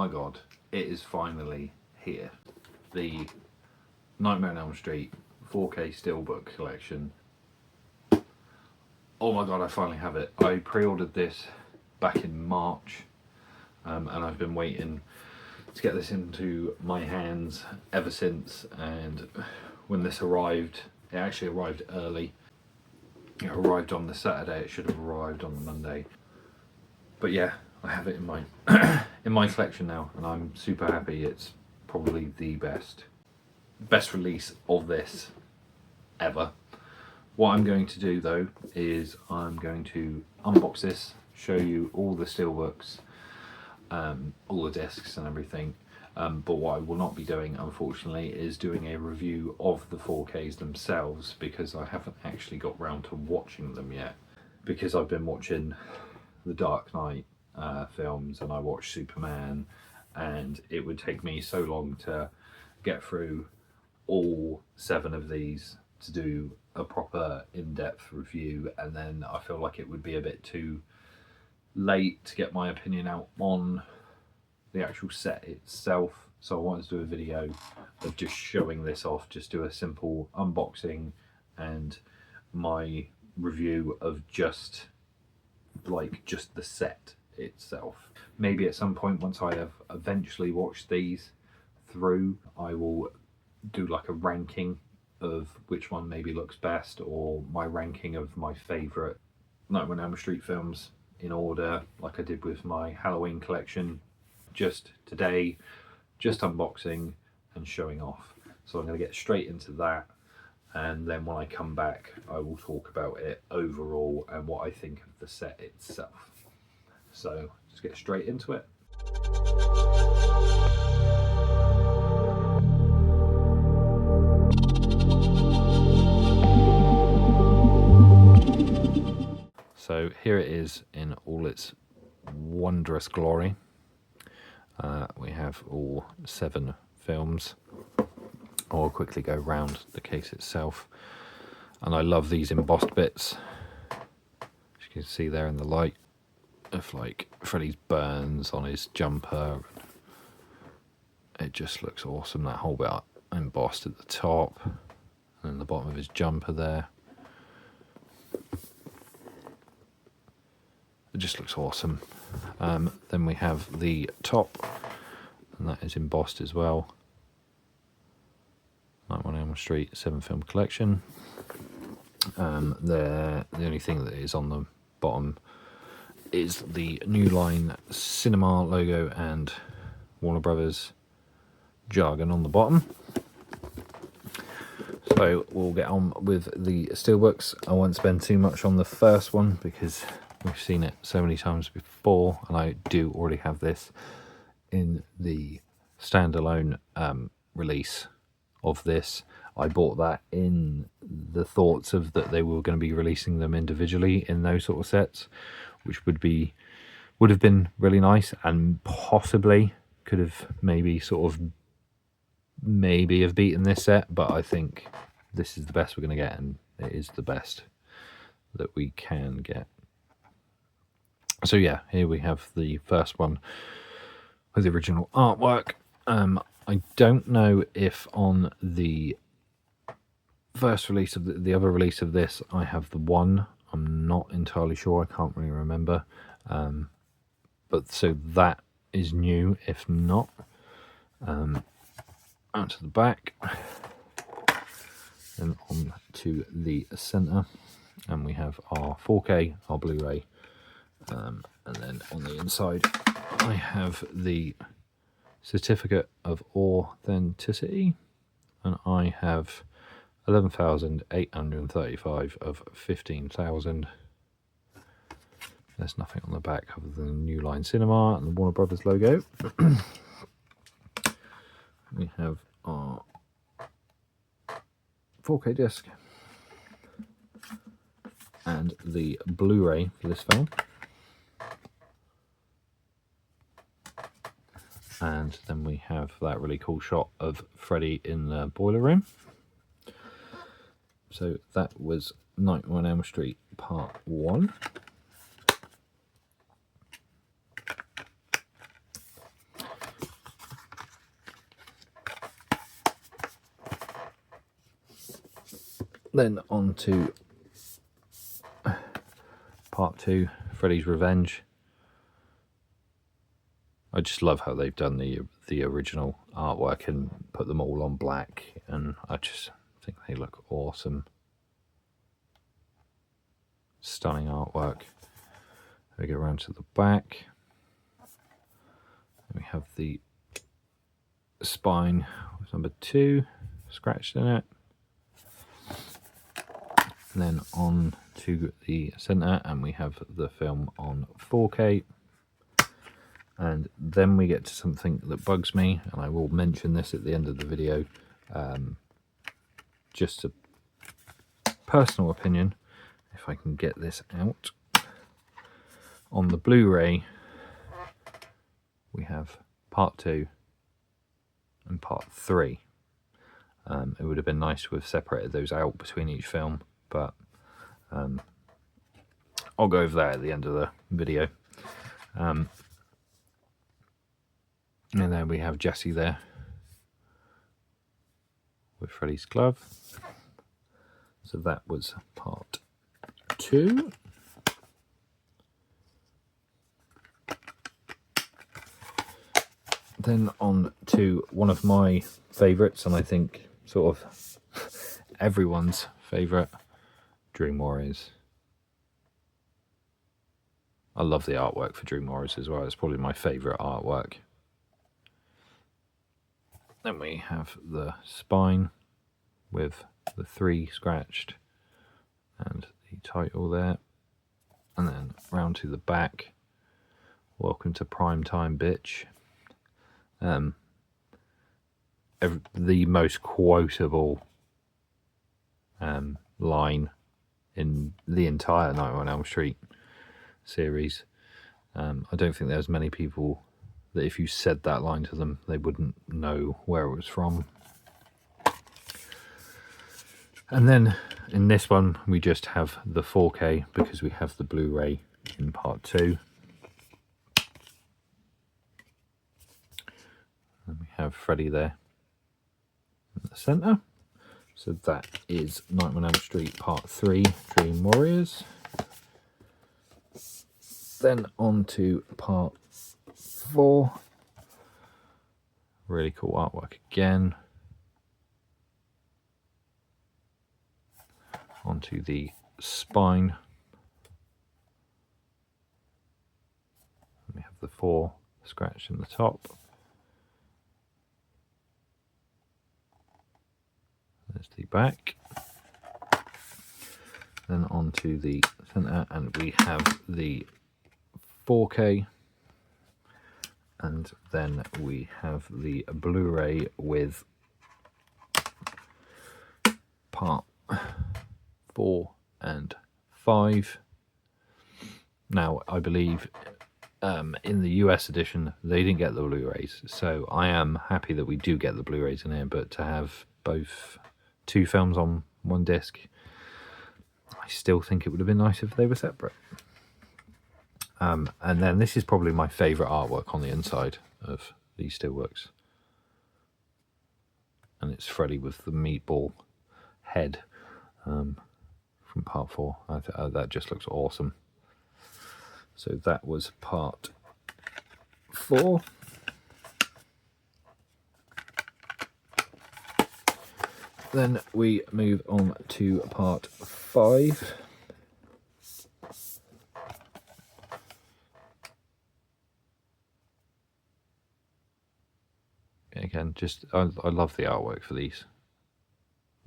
my god, it is finally here. The Nightmare on Elm Street 4K Steelbook collection. Oh my god, I finally have it. I pre-ordered this back in March, and I've been waiting to get this into my hands ever since. And when this arrived, it actually arrived early. It arrived on the Saturday. It should have arrived on the Monday. But yeah, I have it in my in my collection now, and I'm super happy. It's probably the best release of this ever. What I'm going to do though is I'm going to unbox this, show you all the steelbooks, all the discs and everything. But what I will not be doing, unfortunately, is doing a review of the 4Ks themselves, because I haven't actually got round to watching them yet, because I've been watching the Dark Knight films, and I watched Superman, and it would take me so long to get through all 7 of these to do a proper in-depth review, and then I feel like it would be a bit too late to get my opinion out on the actual set itself. So I wanted to do a video of just showing this off, just do a simple unboxing and my review of just the set itself. Maybe at some point, once I have eventually watched these through, I will do like a ranking of which one maybe looks best, or my ranking of my favourite Nightmare on Elm Street films in order, like I did with my Halloween collection. Just today, just unboxing and showing off. So I'm going to get straight into that, and then when I come back I will talk about it overall and what I think of the set itself. So just get straight into it. So here it is in all its wondrous glory. We have all 7 films. I'll quickly go round the case itself. And I love these embossed bits, as you can see there in the light, of like Freddy's burns on his jumper. It just looks awesome, that whole bit embossed at the top, and then the bottom of his jumper there. It just looks awesome. Then we have the top, and that is embossed as well. Nightmare on Elm Street 7 film collection. The only thing that is on the bottom is the New Line Cinema logo and Warner Brothers jargon on the bottom. So we'll get on with the steelbooks. I won't spend too much on the first one because we've seen it so many times before, and I do already have this in the standalone release of this. I bought that in the thoughts of that they were going to be releasing them individually in those sort of sets, which would have been really nice, and possibly could have maybe have beaten this set, but I think this is the best we're going to get, and it is the best that we can get. So yeah, here we have the first one with the original artwork. I don't know if on the first release of the other release of this I have the 1. I'm not entirely sure, I can't really remember. But so that is new, if not. Out to the back, then on to the center, and we have our 4K, our Blu-ray, and then on the inside I have the certificate of authenticity, and I have 11,835 of 15,000. There's nothing on the back other than the New Line Cinema and the Warner Brothers logo. We have our 4K disc and the Blu-ray for this film. And then we have that really cool shot of Freddy in the boiler room. So that was Nightmare on Elm Street Part 1. Then on to part 2, Freddy's Revenge. I just love how they've done the original artwork and put them all on black, and I just think they look awesome. Stunning artwork. We go around to the back. We have the spine with number 2 scratched in it. And then on to the center, and we have the film on 4K. And then we get to something that bugs me, and I will mention this at the end of the video. Just a personal opinion, if I can get this out. On the Blu-ray, we have part 2 and part 3. It would have been nice to have separated those out between each film, but I'll go over that at the end of the video. And then we have Jesse there with Freddy's glove. So that was part 2. Then on to one of my favourites, and I think sort of everyone's favourite, Dream Warriors. I love the artwork for Dream Warriors as well. It's probably my favourite artwork. Then we have the spine with the 3 scratched and the title there. And then round to the back. Welcome to Prime Time, bitch. The most quotable line in the entire Nightmare on Elm Street series. I don't think there's many people that if you said that line to them, they wouldn't know where it was from. And then in this one, we just have the 4K because we have the Blu-ray in part 2. And we have Freddy there in the centre. So that is Nightmare on Elm Street Part 3, Dream Warriors. Then on to Part 4. Really cool artwork again. Onto the spine. We have the 4 scratched in the top. There's the back. Then onto the center, and we have the 4K. And then we have the Blu-ray with part 4 and 5. Now, I believe in the US edition, they didn't get the Blu-rays. So I am happy that we do get the Blu-rays in here, but to have both 2 films on 1 disc, I still think it would have been nice if they were separate. And then this is probably my favourite artwork on the inside of these SteelBooks. And it's Freddy with the meatball head from part 4. That just looks awesome. So that was part 4. Then we move on to part 5. Again, just I love the artwork for these,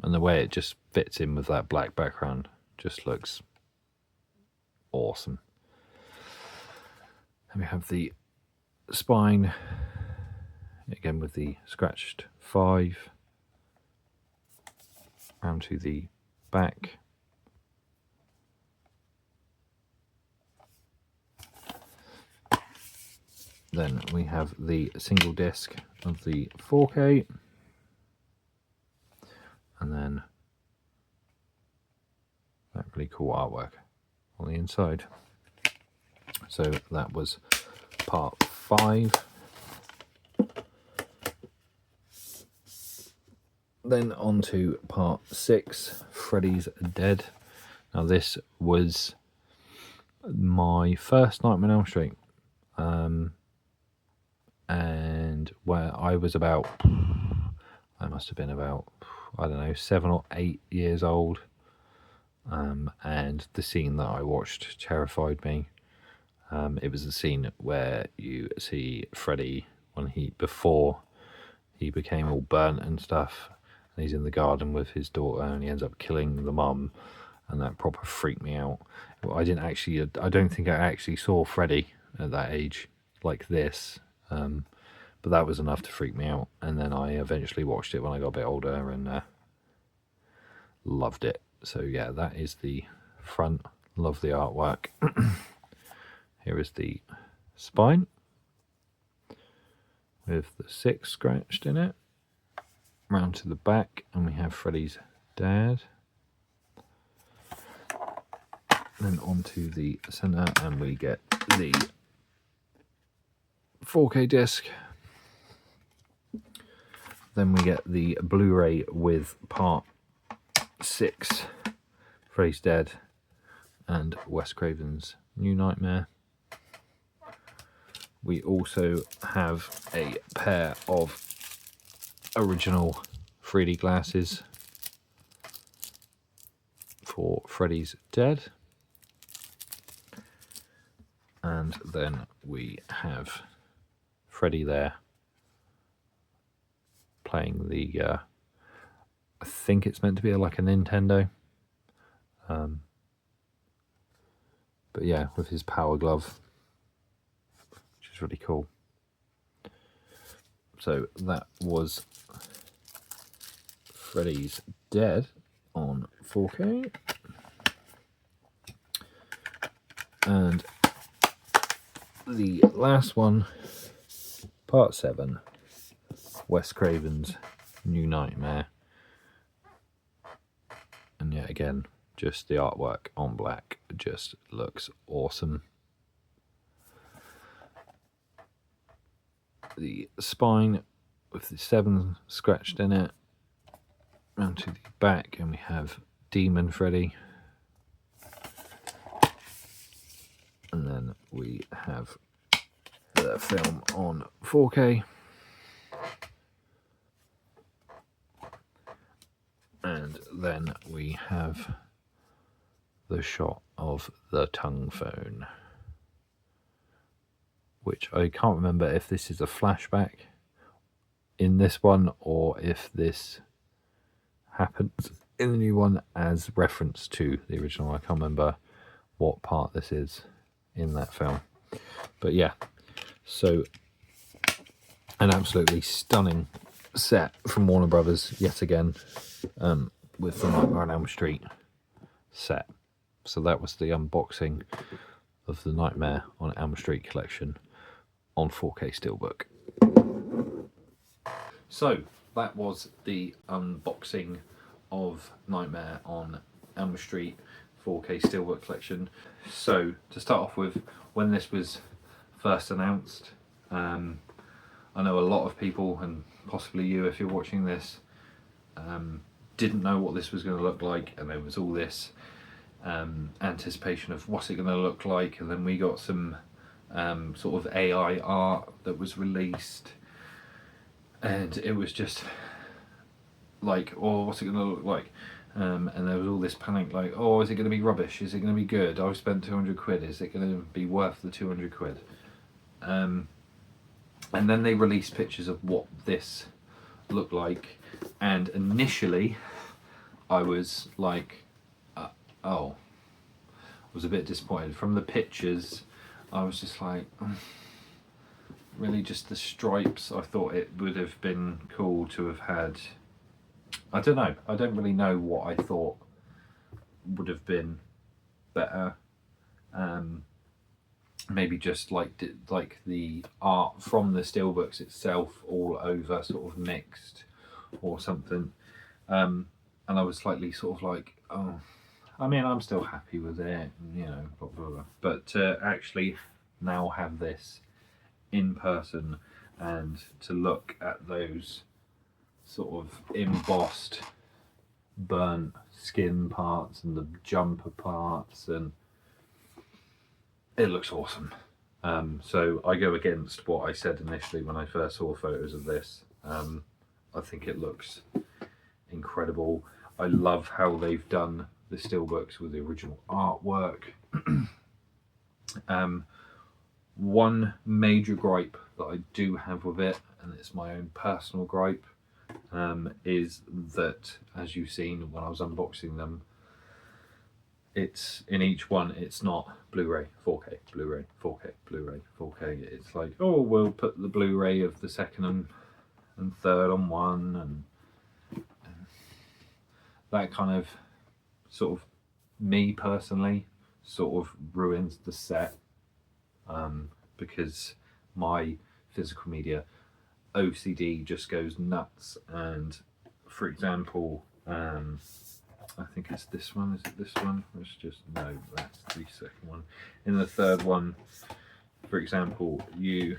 and the way it just fits in with that black background just looks awesome. And we have the spine again with the scratched 5. Round to the back. Then we have the single disc of the 4K. And then that really cool artwork on the inside. So that was part 5. Then on to part 6, Freddy's Dead. Now this was my first Nightmare on Elm Street, and where I was about, I must have been about, I don't know, 7 or 8 years old, and the scene that I watched terrified me. It was a scene where you see Freddy before he became all burnt and stuff, and he's in the garden with his daughter, and he ends up killing the mum, and that proper freaked me out. Well, I don't think I actually saw Freddy at that age like this, but that was enough to freak me out. And then I eventually watched it when I got a bit older and loved it. So yeah, that is the front. Love the artwork. Here is the spine with the 6 scratched in it. Round to the back, and we have Freddy's dad. Then onto the center, and we get the 4K disc. Then we get the Blu-ray with part 6, Freddy's Dead, and Wes Craven's New Nightmare. We also have a pair of original 3D glasses for Freddy's Dead. And then we have Freddy there playing the, I think it's meant to be like a Nintendo. But yeah, with his power glove, which is really cool. So that was Freddy's Dead on 4K. And the last one, part 7, Wes Craven's New Nightmare. And yet again, just the artwork on black just looks awesome. The spine with the 7 scratched in it. Round to the back, and we have Demon Freddy. And then we have the film on 4K. And then we have the shot of the tongue phone, which I can't remember if this is a flashback in this one or if this happens in the new one as reference to the original. I can't remember what part this is in that film. But yeah, so an absolutely stunning set from Warner Brothers yet again, with the Nightmare on Elm Street set. So that was the unboxing of the Nightmare on Elm Street collection on 4K Steelbook. So that was the unboxing of Nightmare on Elm Street 4K Steelbook collection. So to start off with, when this was first announced, I know a lot of people, and possibly you if you're watching this, didn't know what this was going to look like, and there was all this anticipation of what's it going to look like, and then we got some sort of AI art that was released, and it was just like, oh, what's it going to look like? And there was all this panic, like, oh, is it going to be rubbish? Is it going to be good? I've spent 200 quid. Is it going to be worth the 200 quid? And then they released pictures of what this looked like, and initially I was like, oh, I was a bit disappointed. From the pictures, I was just like, really just the stripes. I thought it would have been cool to have had, I don't know, I don't really know what I thought would have been better. Maybe just like the art from the steelbooks itself all over sort of mixed or something. And I was slightly sort of like, oh, I mean, I'm still happy with it, you know, blah, blah, blah. But to actually now have this in person and to look at those sort of embossed burnt skin parts and the jumper parts, and it looks awesome. So I go against what I said initially when I first saw photos of this. I think it looks incredible. I love how they've done the steelbooks with the original artwork. One major gripe that I do have with it, and it's my own personal gripe, is that, as you've seen when I was unboxing them, it's in each one, it's not Blu-ray 4K, Blu-ray 4K, Blu-ray 4K. It's like, oh, we'll put the Blu-ray of the second and third on one, and that kind of sort of, me personally, sort of ruins the set, because my physical media OCD just goes nuts. And for example, I think it's this one. Is it this one? It's just, no, that's the second one. In the third one, for example, you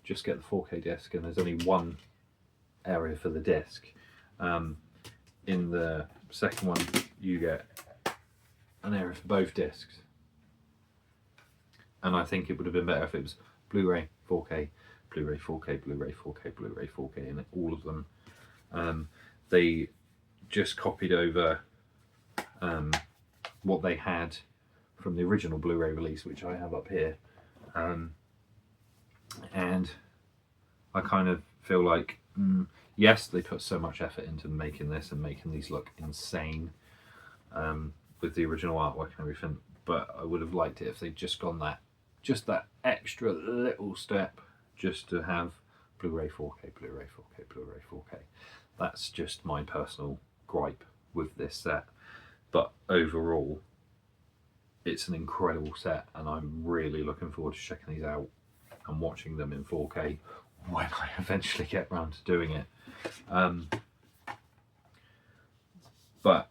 just get the 4K disc and there's only one area for the disc. In the second one, you get an area for both discs. And I think it would have been better if it was Blu-ray 4K, Blu-ray 4K, Blu-ray 4K, Blu-ray 4K, and all of them. They just copied over what they had from the original Blu-ray release, which I have up here, and I kind of feel like, yes, they put so much effort into making this and making these look insane, with the original artwork and everything, but I would have liked it if they'd just gone just that extra little step, just to have Blu-ray 4K, Blu-ray 4K, Blu-ray 4K. That's just my personal gripe with this set, but overall it's an incredible set, and I'm really looking forward to checking these out and watching them in 4K when I eventually get around to doing it. But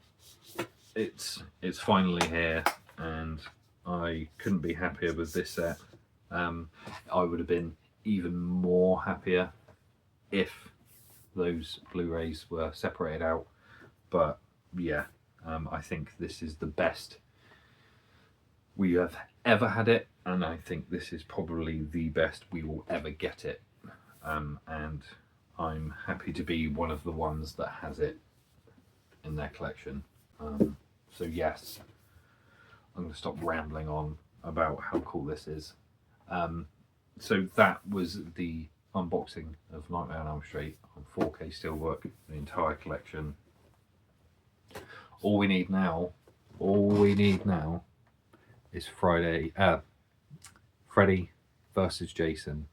it's finally here, and I couldn't be happier with this set. I would have been even more happier if those Blu-rays were separated out, but yeah, I think this is the best we have ever had it, and I think this is probably the best we will ever get it, and I'm happy to be one of the ones that has it in their collection. So yes, I'm going to stop rambling on about how cool this is. So that was the unboxing of Nightmare on Elm Street on 4K Steelbook, the entire collection. All we need now is Freddy versus Jason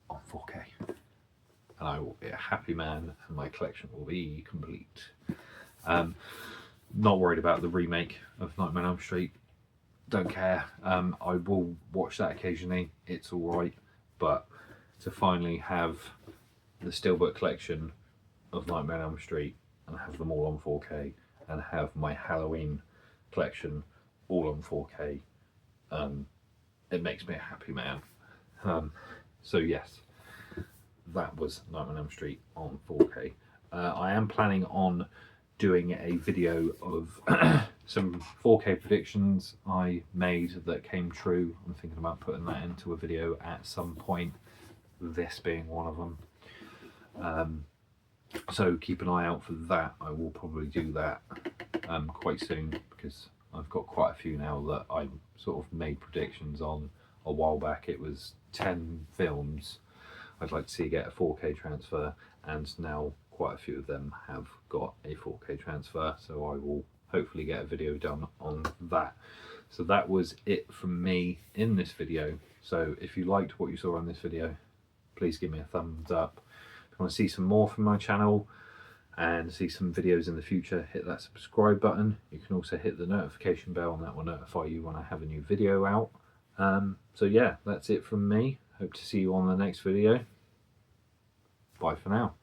on 4K, and I will be a happy man, and my collection will be complete. Not worried about the remake of Nightmare on Elm Street. Don't care. I will watch that occasionally. It's all right, but to finally have the Steelbook collection of Nightmare on Elm Street and have them all on 4K, and have my Halloween collection all on 4K, it makes me a happy man. So yes, that was Nightmare on Elm Street on 4K. I am planning on doing a video of some 4K predictions I made that came true. I'm thinking about putting that into a video at some point, this being one of them. So keep an eye out for that. I will probably do that quite soon, because I've got quite a few now that I sort of made predictions on a while back. It was 10 films I'd like to see get a 4K transfer, and now quite a few of them have got a 4K transfer, so I will hopefully get a video done on that. So that was it from me in this video. So if you liked what you saw on this video, please give me a thumbs up. If you want to see some more from my channel and see some videos in the future, hit that subscribe button. You can also hit the notification bell, and that will notify you when I have a new video out. So yeah, that's it from me. Hope to see you on the next video. Bye for now.